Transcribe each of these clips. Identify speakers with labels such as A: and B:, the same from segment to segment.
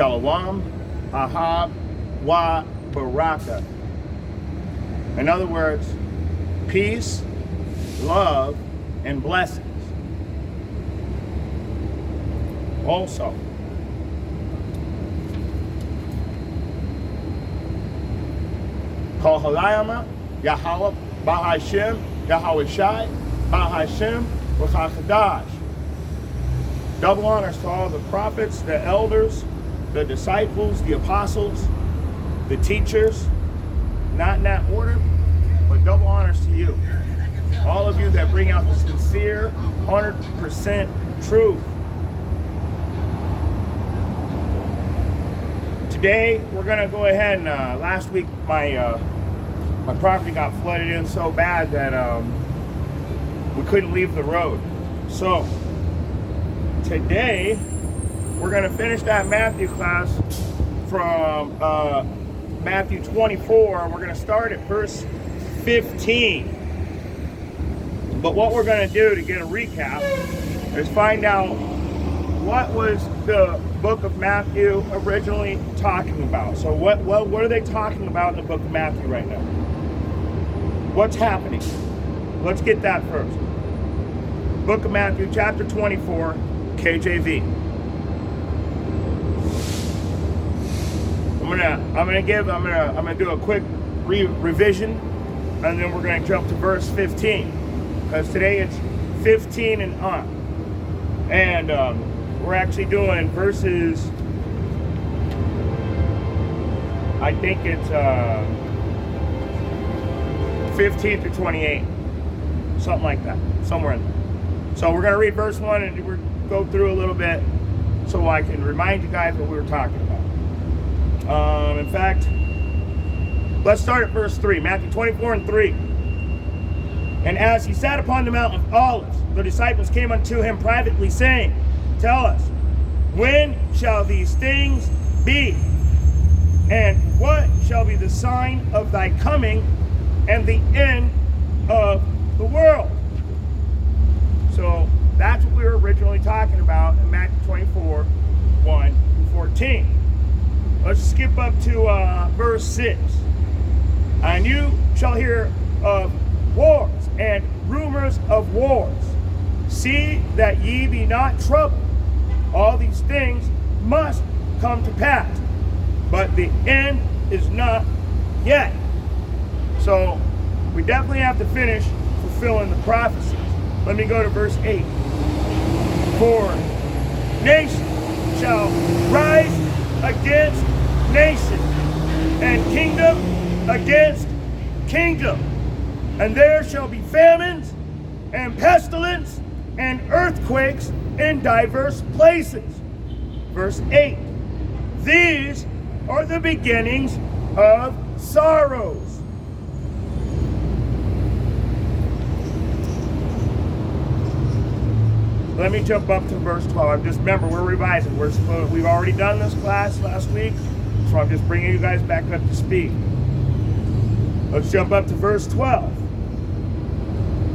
A: Shalom, Ahab, Wa, Baraka. In other words, peace, love, and blessings. Also, Kol Halayama, Yahweh, Bahashem, Yahweh Shai, Bahashem, Chadash. Double honors to all the prophets, the elders, the disciples, the apostles, the teachers, not in that order, but double honors to you. All of you that bring out the sincere, 100% truth. Today, we're gonna go ahead and, last week my property got flooded in so bad that we couldn't leave the road. So, today, we're gonna finish that Matthew class from Matthew 24. We're gonna start at verse 15. But what we're gonna do to get a recap is find out what was the book of Matthew originally talking about. So what are they talking about in the book of Matthew right now? What's happening? Let's get that first. Book of Matthew, chapter 24, KJV. I'm gonna do a quick revision, and then we're gonna jump to verse 15, because today it's 15 and on, and we're actually doing verses. I think it's 15 to 28, something like that, somewhere in there. So we're gonna read verse 1 and we're go through a little bit so I can remind you guys what we were talking about. In fact, let's start at verse 3, Matthew 24 and 3. And as he sat upon the Mount of Olives, the disciples came unto him privately, saying, Tell us, when shall these things be? And what shall be the sign of thy coming and the end of the world? So that's what we were originally talking about in Matthew 24, 1 through 14. Let's skip up to verse 6. And you shall hear of wars and rumors of wars. See that ye be not troubled. All these things must come to pass, but the end is not yet. So we definitely have to finish fulfilling the prophecies. Let me go to verse 8. For nation shall rise against nation, and kingdom against kingdom. And there shall be famines, and pestilence, and earthquakes in diverse places. Verse 8. These are the beginnings of sorrows. Let me jump up to verse 12. Just remember, we're revising. We've already done this class last week, so I'm just bringing you guys back up to speed. Let's jump up to verse 12.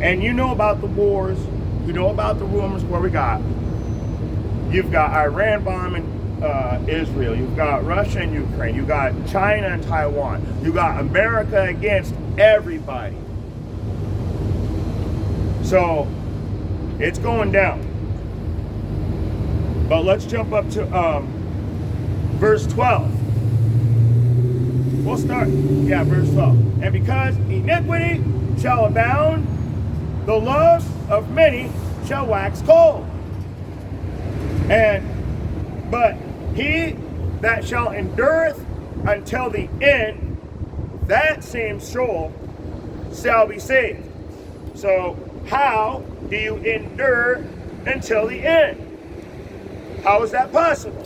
A: And you know about the wars. You know about the rumors where we got. You've got Iran bombing Israel. You've got Russia and Ukraine. You've got China and Taiwan. You've got America against everybody. So it's going down. But let's jump up to verse 12. We'll start, verse 12. And because iniquity shall abound, the love of many shall wax cold. But he that shall endureth until the end, that same soul shall be saved. So how do you endure until the end? How is that possible?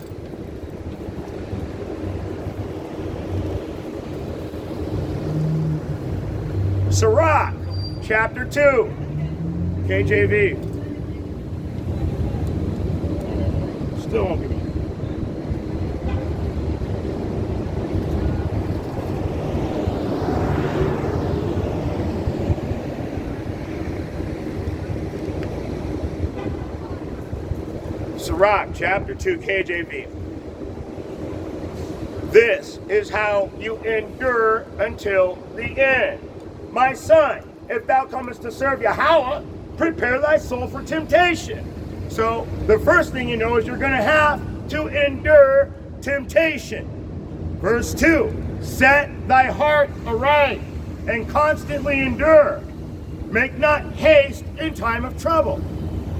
A: Sirach, chapter 2, KJV. Still won't be. Sirach, chapter 2, KJV. This is how you endure until the end. My son, if thou comest to serve Yahweh, prepare thy soul for temptation. So the first thing you know is you're going to have to endure temptation. Verse 2, set thy heart aright and constantly endure. Make not haste in time of trouble.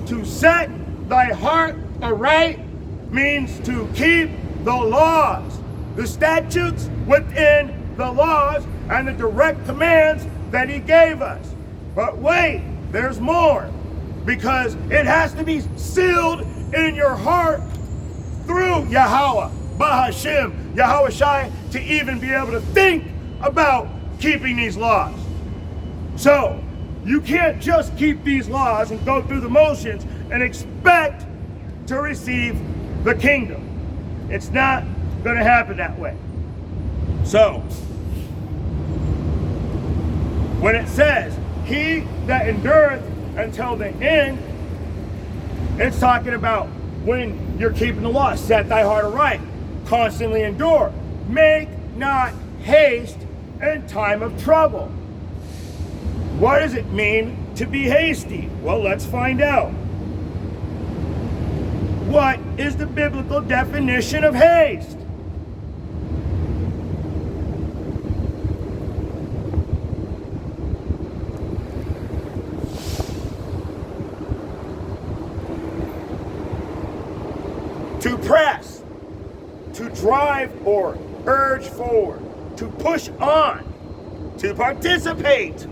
A: To set thy heart aright means to keep the laws, the statutes within the laws, and the direct commands that he gave us. But wait, there's more, because it has to be sealed in your heart through Yahweh, Bahashem, Yahweh Shai, to even be able to think about keeping these laws. So, you can't just keep these laws and go through the motions and expect to receive the kingdom. It's not going to happen that way. So, when it says, he that endureth until the end, it's talking about when you're keeping the law. Set thy heart aright. Constantly endure. Make not haste in time of trouble. What does it mean to be hasty? Well, let's find out. What is the biblical definition of haste? To press, to drive or urge forward, to push on, to participate,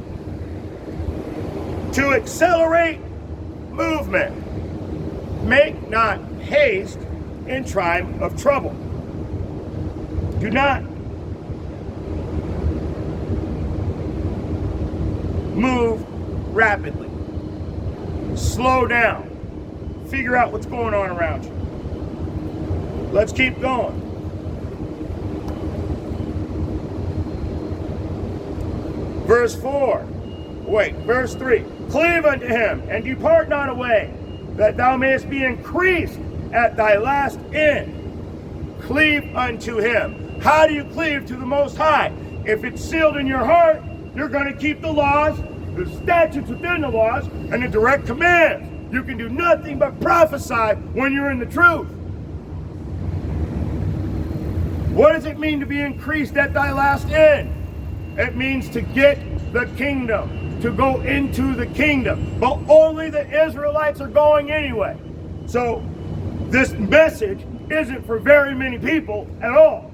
A: to accelerate movement. Make not haste in time of trouble. Do not move rapidly. Slow down. Figure out what's going on around you. Let's keep going. Verse 3. Cleave unto him, and depart not away, that thou mayest be increased at thy last end. Cleave unto him. How do you cleave to the Most High? If it's sealed in your heart, you're going to keep the laws, the statutes within the laws, and the direct commands. You can do nothing but prophesy when you're in the truth. What does it mean to be increased at thy last end? It means to get the kingdom, to go into the kingdom. But only the Israelites are going anyway. So this message isn't for very many people at all.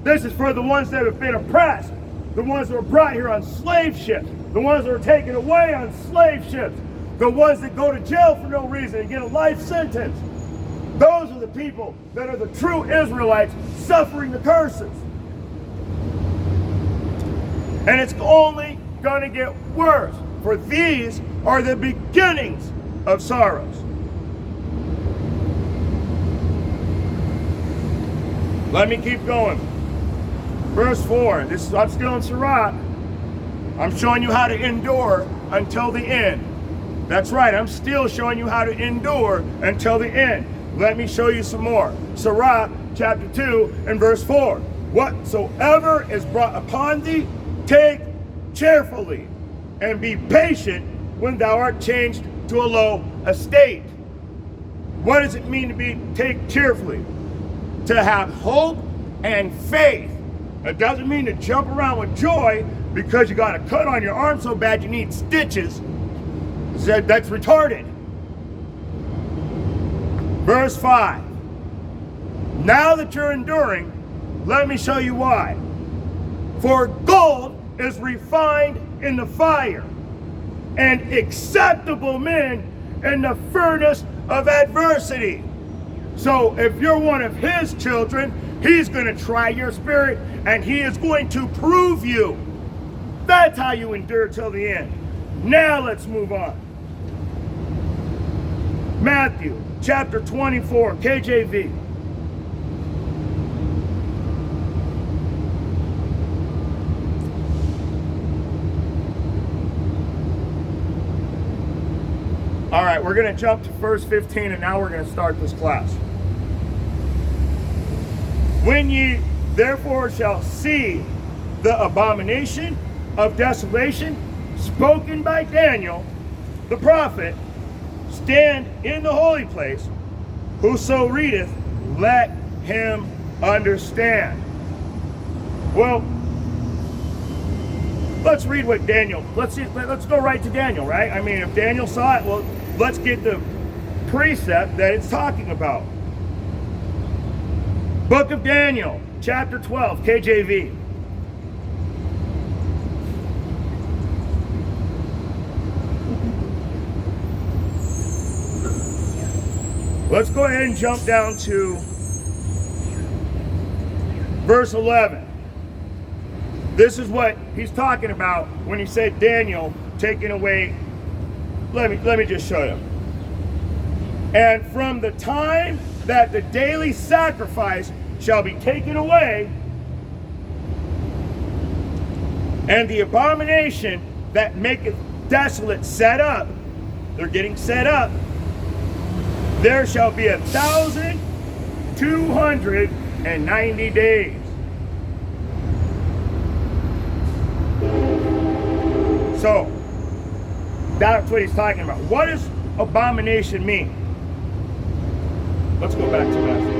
A: This is for the ones that have been oppressed, the ones that were brought here on slave ships, the ones that are taken away on slave ships, the ones that go to jail for no reason and get a life sentence. Those are the people that are the true Israelites suffering the curses. And it's only going to get worse, for these are the beginnings of sorrows. Let me keep going. Verse 4. I'm still in Sirach. I'm showing you how to endure until the end. That's right, I'm still showing you how to endure until the end. Let me show you some more. Sirach chapter 2 and verse 4. Whatsoever is brought upon thee, take cheerfully, and be patient when thou art changed to a low estate. What does it mean to take cheerfully? To have hope and faith. It doesn't mean to jump around with joy because you got a cut on your arm so bad you need stitches. That's retarded. Verse 5. Now that you're enduring, let me show you why. For gold is refined in the fire, and acceptable men in the furnace of adversity. So if you're one of his children, he's going to try your spirit, and he is going to prove you. That's how you endure till the end. Now let's move on. Matthew chapter 24, KJV. All right, we're going to jump to verse 15, and now we're going to start this class. When ye therefore shall see the abomination of desolation spoken by Daniel the prophet stand in the holy place, whoso readeth, let him understand. Well, let's read what Daniel, let's go right to Daniel, right? I mean, if Daniel saw it, well, let's get the precept that it's talking about. Book of Daniel, chapter 12, KJV. Let's go ahead and jump down to verse 11. This is what he's talking about when he said Daniel taking away. Let me just show you. And from the time that the daily sacrifice shall be taken away, and the abomination that maketh desolate set up, they're getting set up, there shall be 1,290 days. So, that's what he's talking about. What does abomination mean? Let's go back to Matthew.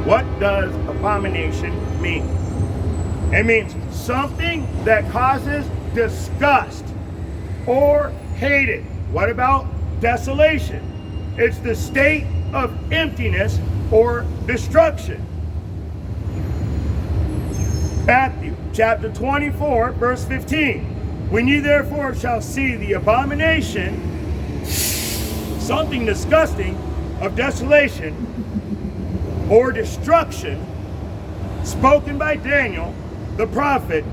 A: What does abomination mean? It means something that causes disgust or hated. What about desolation? It's the state of emptiness or destruction. Matthew chapter 24, verse 15. When ye therefore shall see the abomination, something disgusting, of desolation or destruction, spoken by Daniel the prophet,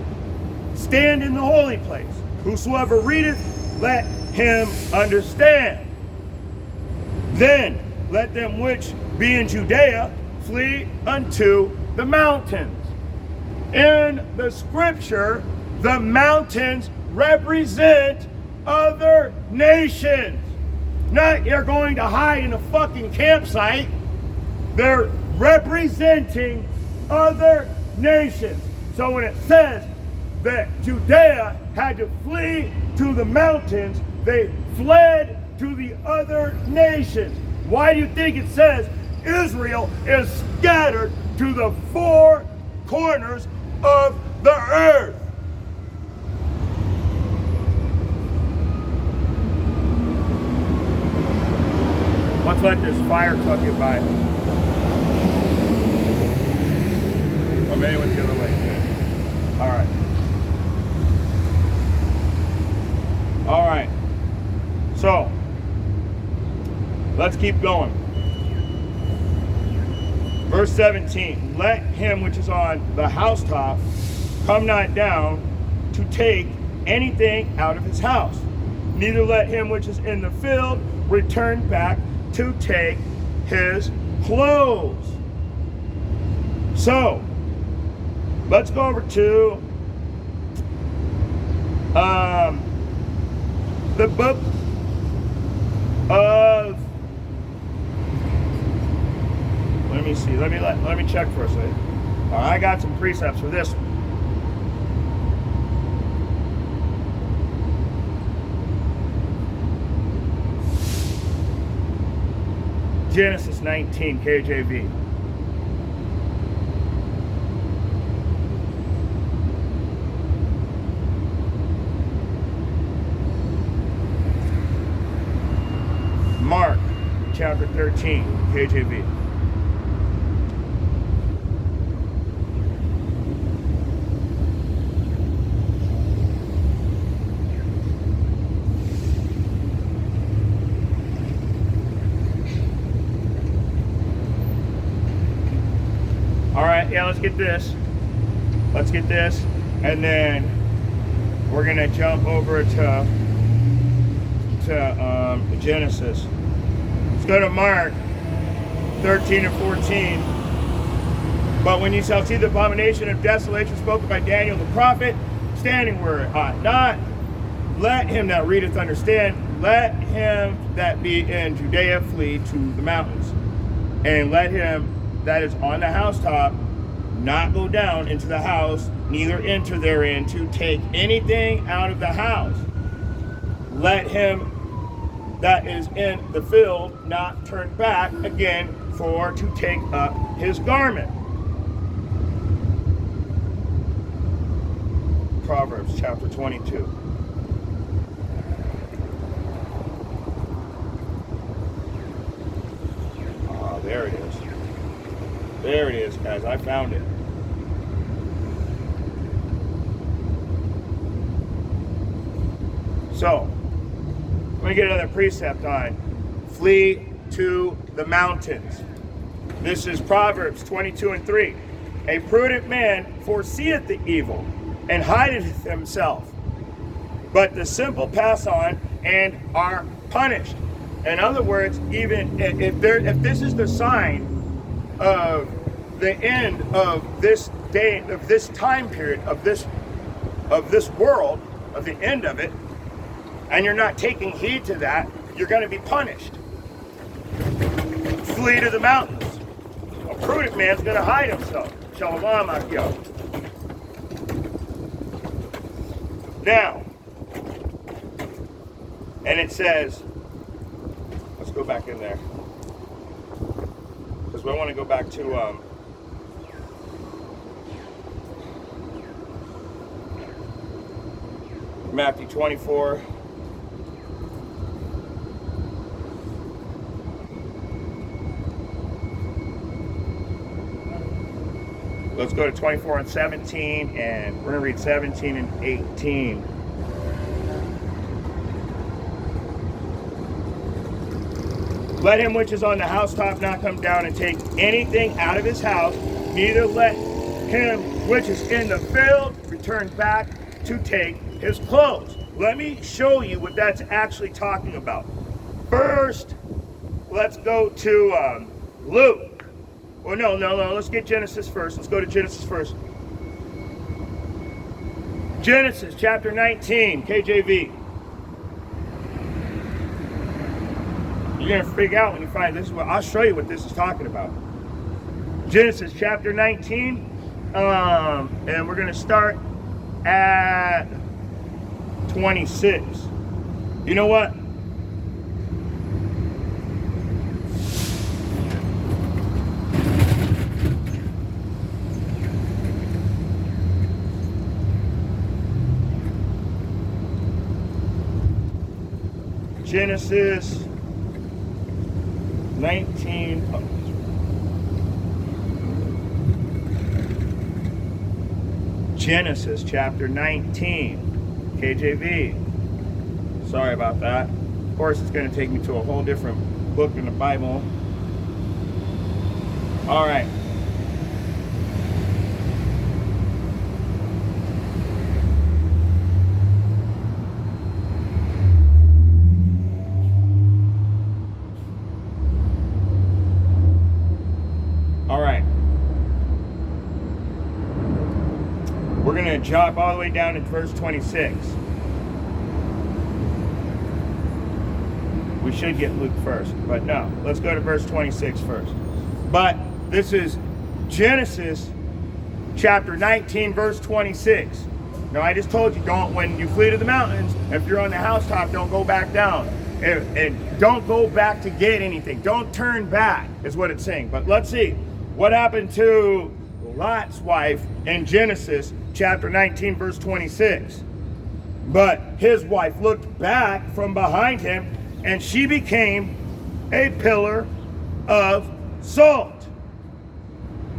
A: stand in the holy place. Whosoever readeth, let him understand. Then let them which be in Judea flee unto the mountains. In the scripture, the mountains represent other nations. Not you're going to hide in a fucking campsite. They're representing other nations. So when it says that Judea had to flee to the mountains, they fled to the other nations. Why do you think it says Israel is scattered to the four corners of the earth? Let's let this fire truck get by. Oh, maybe it went the other way. All right. All right. So, let's keep going. Verse 17. Let him which is on the housetop come not down to take anything out of his house. Neither let him which is in the field return back to take his clothes. So, let's go over to the book of, let me see, let me check for a second. I got some precepts for this one. Genesis 19, KJV. Mark chapter 13, KJV. All right, yeah, let's get this. Let's get this. And then we're going to jump over to Genesis. Let's go to Mark 13 and 14. But when you shall see the abomination of desolation spoken by Daniel the prophet, standing where it ought not, let him that readeth understand, let him that be in Judea flee to the mountains, and let him that is on the housetop not go down into the house, neither enter therein to take anything out of the house. Let him that is in the field not turn back again for to take up his garment. Proverbs chapter 22. Ah, there it is. There it is, guys. I found it. So, let me get another precept on flee to the mountains. This is Proverbs 22:3. A prudent man foreseeth the evil and hideth himself, but the simple pass on and are punished. In other words, even if this is the sign of the end of this day, of this time period, of this world, of the end of it, and you're not taking heed to that, you're going to be punished. Flee to the mountains. A prudent man's going to hide himself. Shalom Akio. Now, and it says, let's go back in there, because we want to go back to Matthew 24. Let's go to 24 and 17, and we're going to read 17 and 18. Let him which is on the housetop not come down and take anything out of his house, neither let him which is in the field return back to take his clothes. Let me show you what that's actually talking about. First, let's go to Luke. Well, no, let's get Genesis first. Let's go to Genesis first. Genesis chapter 19, KJV. You're going to freak out when you find this. Well, I'll show you what this is talking about. Genesis chapter 19, and we're going to start at 26. You know what? Genesis 19. Genesis chapter 19, KJV. Sorry about that. Of course, it's going to take me to a whole different book in the Bible. All right. We're going to jump all the way down to verse 26. We should get Luke first, but no. Let's go to verse 26 first. But this is Genesis chapter 19, verse 26. Now, I just told you, when you flee to the mountains, if you're on the housetop, don't go back down. And don't go back to get anything. Don't turn back, is what it's saying. But let's see what happened to Lot's wife in Genesis chapter 19, verse 26. But his wife looked back from behind him, and she became a pillar of salt.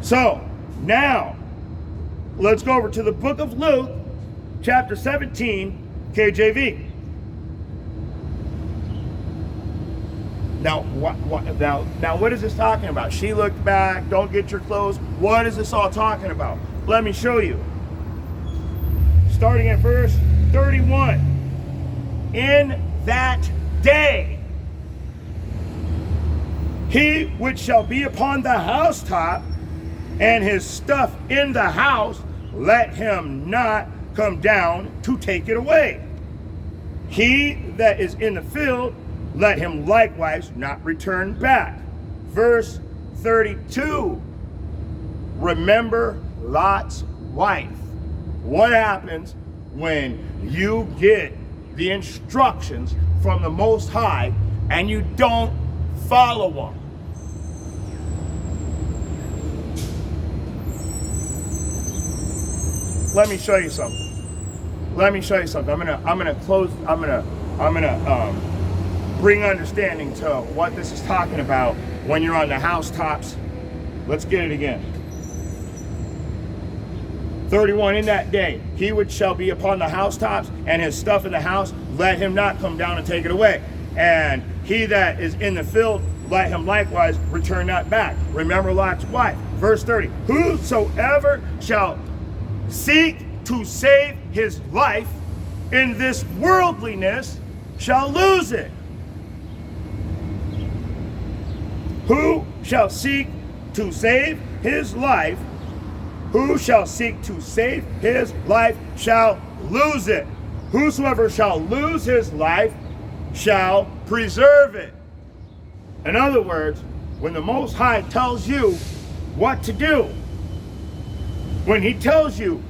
A: So, now, let's go over to the book of Luke, chapter 17, KJV. Now, what is this talking about? She looked back, don't get your clothes. What is this all talking about? Let me show you. Starting at verse 31. In that day, he which shall be upon the housetop, and his stuff in the house, let him not come down to take it away. He that is in the field, let him likewise not return back. Verse 32, remember Lot's wife. What happens when you get the instructions from the Most High and you don't follow them? Let me show you something. I'm gonna bring understanding to what this is talking about when you're on the housetops. Let's get it again. 31, in that day, he which shall be upon the housetops, and his stuff in the house, let him not come down and take it away. And he that is in the field, let him likewise return not back. Remember Lot's wife. Verse 30, whosoever shall seek to save his life in this worldliness shall lose it. Who shall seek to save his life? Who shall seek to save his life shall lose it. Whosoever shall lose his life shall preserve it. In other words, when the Most High tells you what to do, when he tells you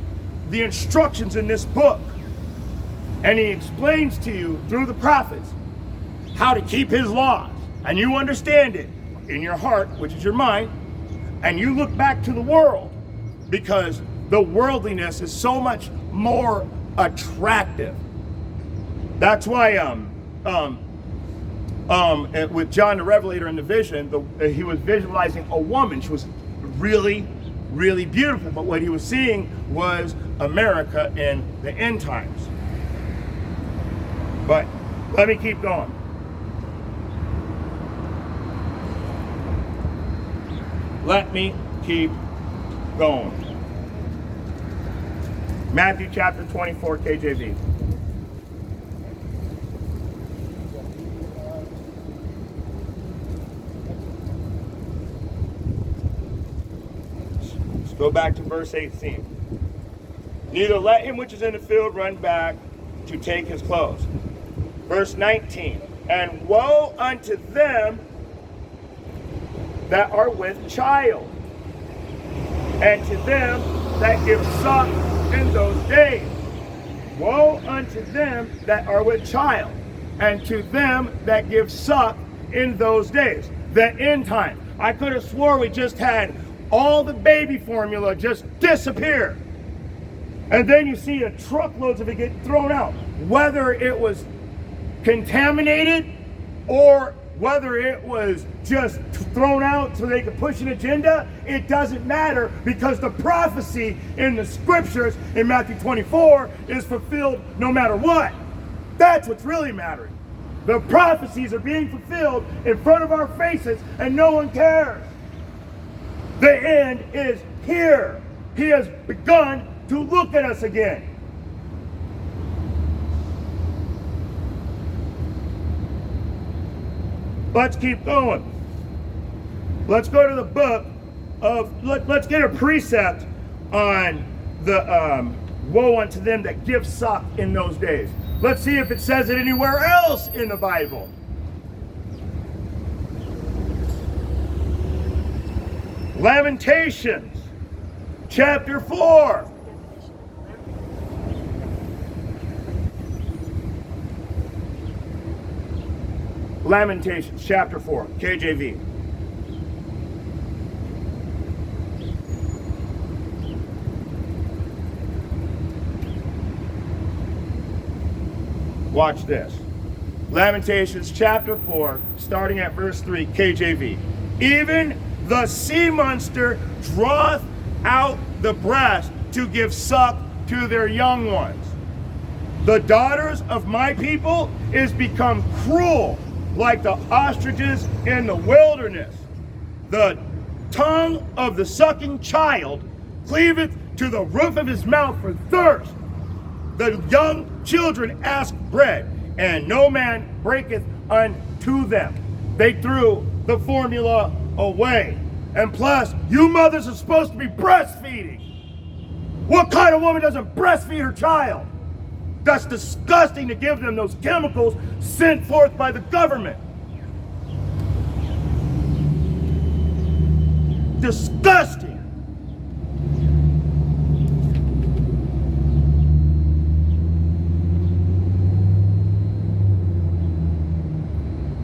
A: the instructions in this book, and he explains to you through the prophets how to keep his laws, and you understand it in your heart, which is your mind, and you look back to the world, because the worldliness is so much more attractive. That's why with John the Revelator in the vision, he was visualizing a woman. She was really, really beautiful, but what he was seeing was America in the end times. But let me keep going. Let me keep going. Matthew chapter 24, KJV. Let's go back to verse 18. Neither let him which is in the field run back to take his clothes. Verse 19. And woe unto them that are with child, and to them that give suck in those days. Woe unto them that are with child, and to them that give suck in those days. The end time. I could have swore we just had all the baby formula just disappear. And then you see truckloads of it get thrown out. Whether it was contaminated or whether it was just thrown out so they could push an agenda, it doesn't matter, because the prophecy in the scriptures in Matthew 24 is fulfilled no matter what. That's what's really mattering. The prophecies are being fulfilled in front of our faces and no one cares. The end is here. He has begun to look at us again. Let's keep going. Let's go to the book of, let's get a precept on the woe unto them that give suck in those days. Let's see if it says it anywhere else in the Bible. Lamentations, chapter 4. Lamentations, chapter 4, KJV. Watch this. Lamentations, chapter 4, starting at verse 3, KJV. Even the sea monster draweth out the breast to give suck to their young ones. The daughters of my people is become cruel, like the ostriches in the wilderness. The tongue of the sucking child cleaveth to the roof of his mouth for thirst. The young children ask bread, and no man breaketh unto them. They threw the formula away. And plus, you mothers are supposed to be breastfeeding. What kind of woman doesn't breastfeed her child? That's disgusting to give them those chemicals sent forth by the government. Disgusting.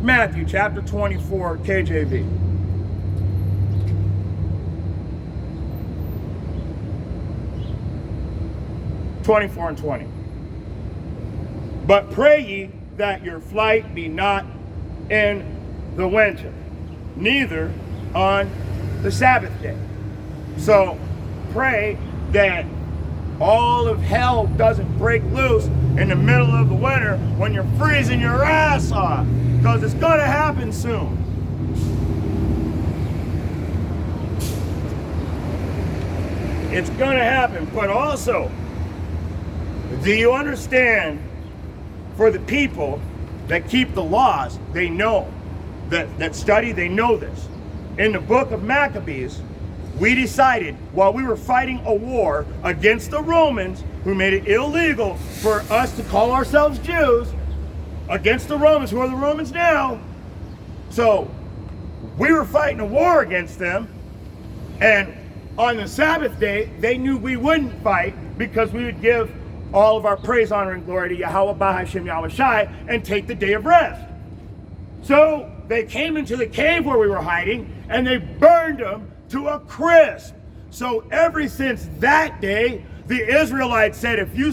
A: Matthew chapter 24, KJV. (24 and 20). But pray ye that your flight be not in the winter, neither on the Sabbath day. So pray that all of hell doesn't break loose in the middle of the winter when you're freezing your ass off, because it's going to happen soon. It's going to happen. But also, do you understand, for the people that keep the laws, they know, that study, they know this. In the book of Maccabees, we decided, while we were fighting a war against the Romans, who made it illegal for us to call ourselves Jews, against the Romans, who are the Romans now. So we were fighting a war against them, and on the Sabbath day, they knew we wouldn't fight because we would give all of our praise, honor, and glory to Yahweh Bahashem Yahweh Shai and take the day of rest. So they came into the cave where we were hiding and they burned them to a crisp. So ever since that day, the Israelites said, if you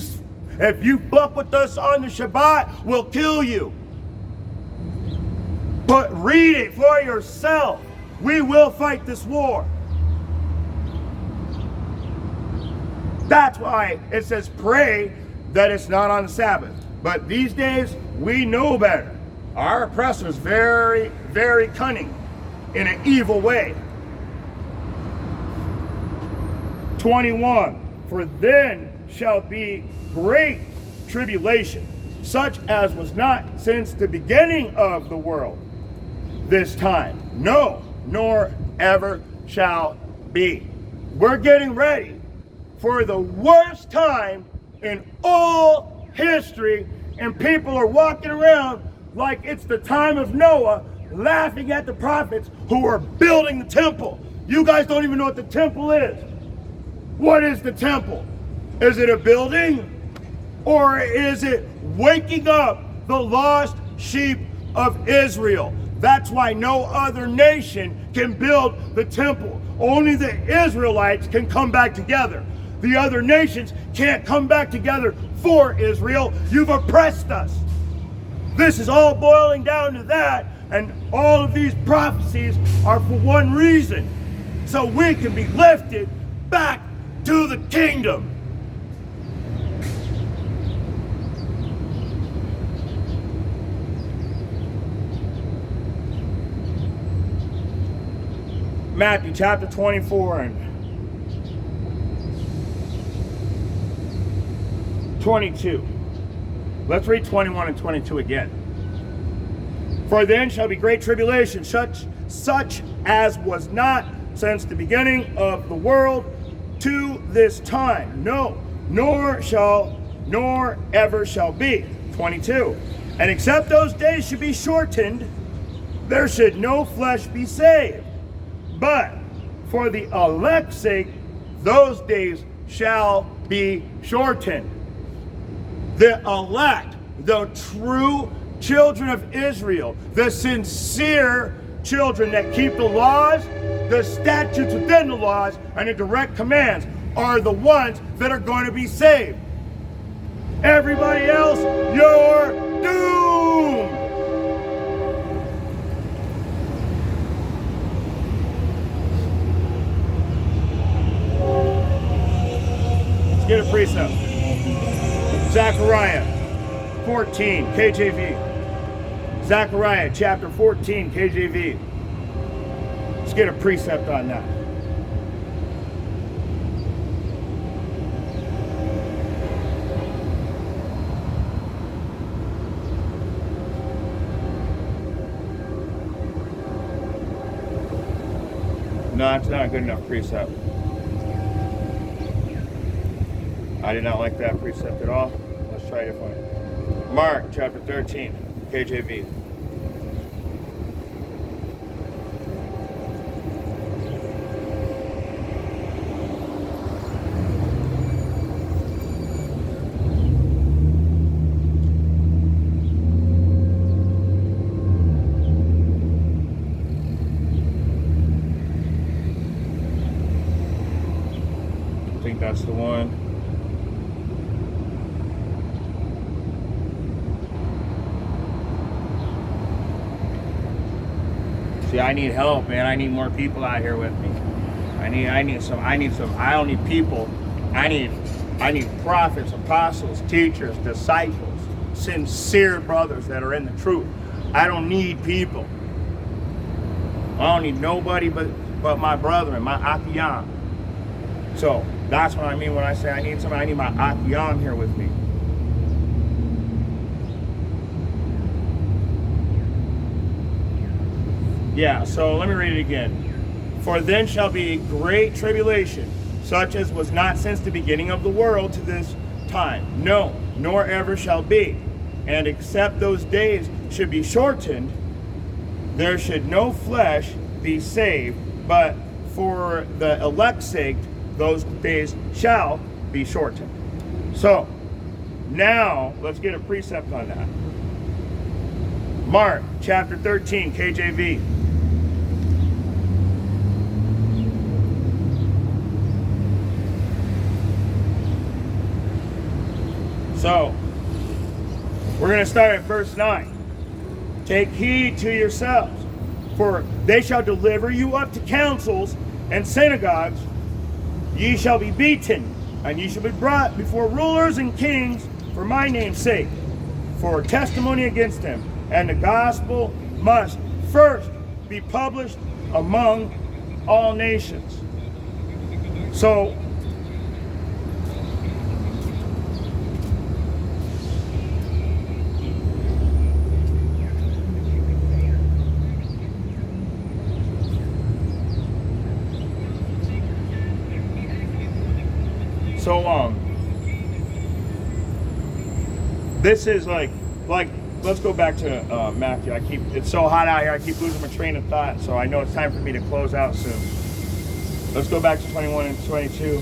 A: fuck with us on the Shabbat, we'll kill you. But read it for yourself. We will fight this war. That's why it says pray that it's not on the Sabbath. But these days, we know better. Our oppressor's very, very cunning in an evil way. 21, for then shall be great tribulation, such as was not since the beginning of the world, this time. No, nor ever shall be. We're getting ready for the worst time in all history, and people are walking around like it's the time of Noah, laughing at the prophets who are building the temple. You guys don't even know what the temple is. What is the temple? Is it a building? Or is it waking up the lost sheep of Israel? That's why no other nation can build the temple. Only the Israelites can come back together. The other nations can't come back together for Israel. You've oppressed us. This is all boiling down to that, and all of these prophecies are for one reason, so we can be lifted back to the kingdom. Matthew chapter 24 and 22. Let's read 21 and 22 again. For then shall be great tribulation, such as was not since the beginning of the world to this time. No, nor ever shall be. 22. And except those days should be shortened, there should no flesh be saved. But for the elect's sake, those days shall be shortened. The elect, the true children of Israel, the sincere children that keep the laws, the statutes within the laws, and the direct commands are the ones that are going to be saved. Everybody else, you're doomed. Let's get a precept. Zechariah 14, KJV. Zechariah chapter 14, KJV. Let's get a precept on that. No, it's not a good enough precept. I did not like that precept at all. Let's try a different one. Mark chapter 13, KJV. I think that's the one. See, I need help, man. I need more people out here with me. I don't need people. I need prophets, apostles, teachers, disciples, sincere brothers that are in the truth. I don't need people. I don't need nobody but my brethren, my Akiyam. So that's what I mean when I say I need somebody. I need my Akiyam here with me. Yeah, so let me read it again. For then shall be great tribulation, such as was not since the beginning of the world to this time. No, nor ever shall be. And except those days should be shortened, there should no flesh be saved, but for the elect's sake, those days shall be shortened. So, now, let's get a precept on that. Mark chapter 13, KJV. So, we're going to start at verse 9. Take heed to yourselves, for they shall deliver you up to councils and synagogues. Ye shall be beaten, and ye shall be brought before rulers and kings for my name's sake, for testimony against them. And the gospel must first be published among all nations. So, this is like let's go back to Matthew. It's so hot out here, I keep losing my train of thought, so I know it's time for me to close out soon. Let's go back to 21 and 22.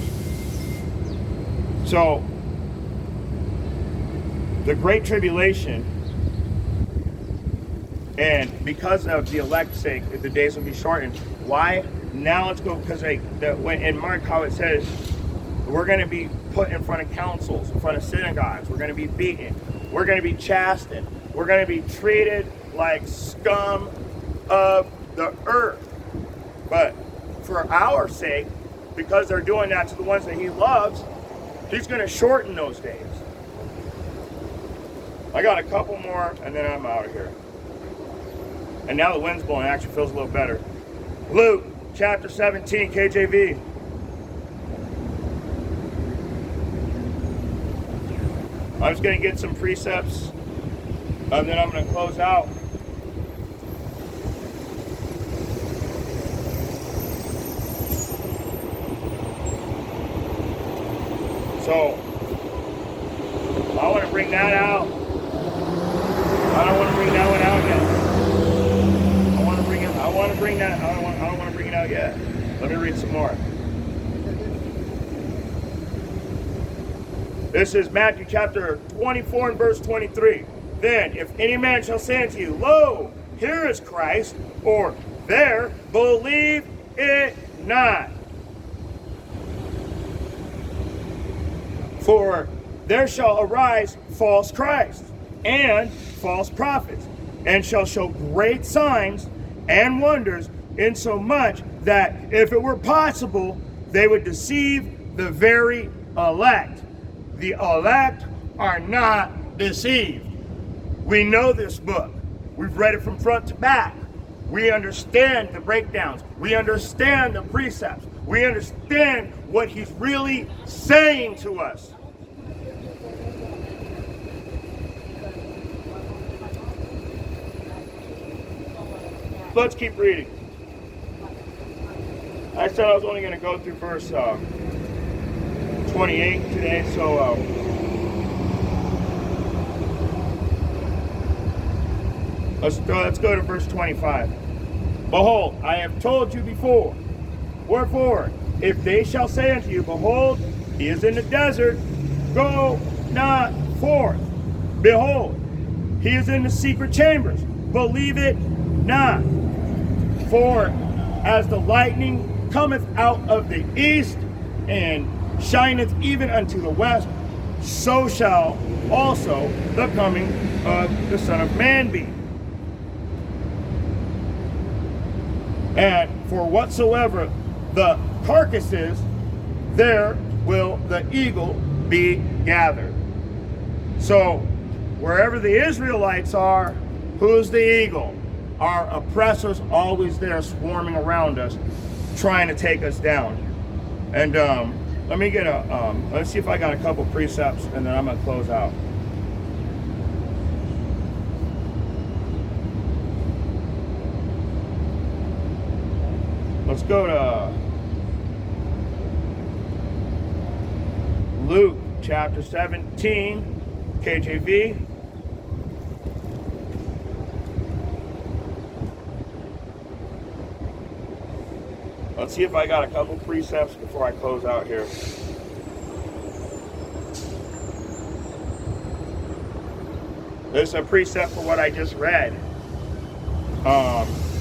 A: So, the Great Tribulation, and because of the elect's sake, the days will be shortened. Why? Now let's go, because in Mark, how it says, we're going to be put in front of councils, in front of synagogues. We're going to be beaten. We're going to be chastened. We're going to be treated like scum of the earth. But for our sake, because they're doing that to the ones that he loves, he's going to shorten those days. I got a couple more, and then I'm out of here. And now the wind's blowing. It actually feels a little better. Luke chapter 17, KJV. I'm just going to get some precepts, and then I'm going to close out. So, I want to bring that out. I don't want to bring that one out yet. I don't want to bring it out yet. Let me read some more. This is Matthew chapter 24 and verse 23. Then, if any man shall say unto you, Lo, here is Christ, or there, believe it not. For there shall arise false Christs and false prophets, and shall show great signs and wonders, insomuch that if it were possible, they would deceive the very elect. The elect are not deceived. We know this book. We've read it from front to back. We understand the breakdowns. We understand the precepts. We understand what he's really saying to us. Let's keep reading. I said I was only going to go through verse 28 today, so Let's go to verse 25. Behold, I have told you before. Wherefore, if they shall say unto you, behold, he is in the desert, go not forth. Behold, he is in the secret chambers, believe it not. For as the lightning cometh out of the east, and shineth even unto the west, so shall also the coming of the Son of Man be. And for whatsoever the carcass is, there will the eagle be gathered. So, wherever the Israelites are, who's the eagle? Our oppressors always there swarming around us, trying to take us down. And let me get let's see if I got a couple precepts, and then I'm going to close out. Let's go to Luke chapter 17, KJV. Let's see if I got a couple precepts before I close out here. This is a precept for what I just read.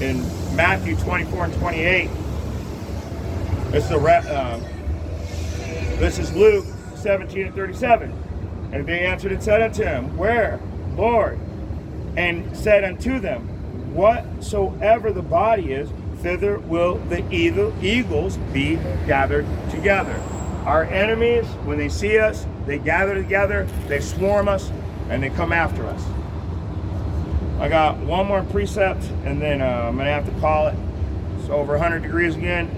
A: In Matthew 24 and 28. This is Luke 17 and 37. And they answered and said unto him, Where, Lord? And said unto them, Whatsoever the body is, thither will the eagles be gathered together. Our enemies, when they see us, they gather together, they swarm us, and they come after us. I got one more precept, and then I'm going to have to call it. It's over 100 degrees again.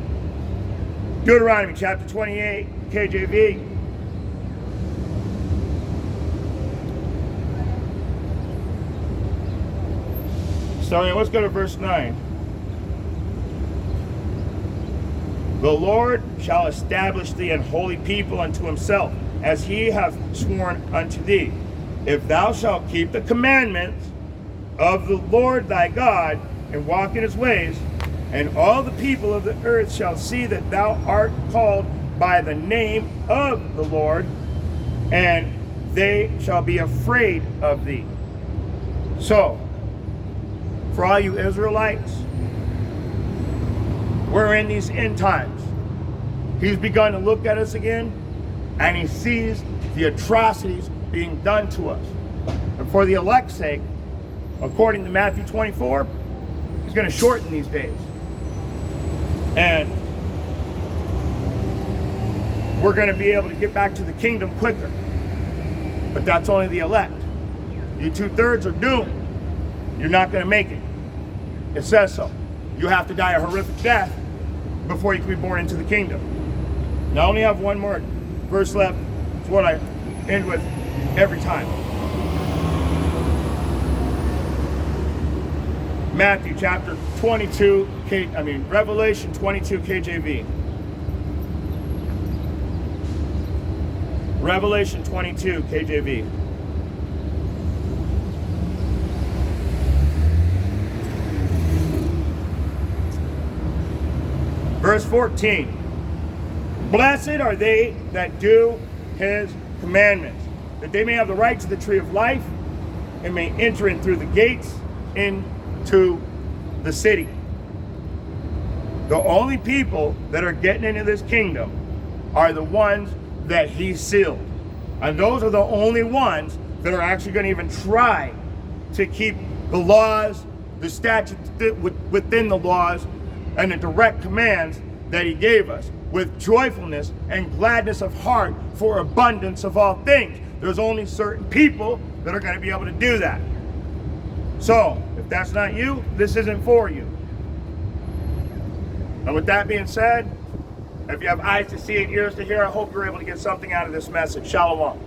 A: Deuteronomy chapter 28, KJV. Starting, let's go to verse 9. The Lord shall establish thee an holy people unto himself, as he hath sworn unto thee. If thou shalt keep the commandments of the Lord thy God, and walk in his ways, and all the people of the earth shall see that thou art called by the name of the Lord, and they shall be afraid of thee. So, for all you Israelites, we're in these end times. He's begun to look at us again, and he sees the atrocities being done to us. And for the elect's sake, according to Matthew 24, he's going to shorten these days. And we're going to be able to get back to the kingdom quicker. But that's only the elect. You 2/3 are doomed. You're not going to make it. It says so. You have to die a horrific death before you can be born into the kingdom. Now I only have one more verse left. It's what I end with every time. Matthew chapter 22, Revelation 22 KJV. Revelation 22 KJV. Verse 14. Blessed are they that do his commandments, that they may have the right to the tree of life, and may enter in through the gates into the city. The only people that are getting into this kingdom are the ones that he sealed. And those are the only ones that are actually going to even try to keep the laws, the statutes within the laws, and the direct commands that he gave us, with joyfulness and gladness of heart, for abundance of all things. There's only certain people that are going to be able to do that. So, if that's not you, this isn't for you. And with that being said, if you have eyes to see and ears to hear, I hope you're able to get something out of this message. Shalom.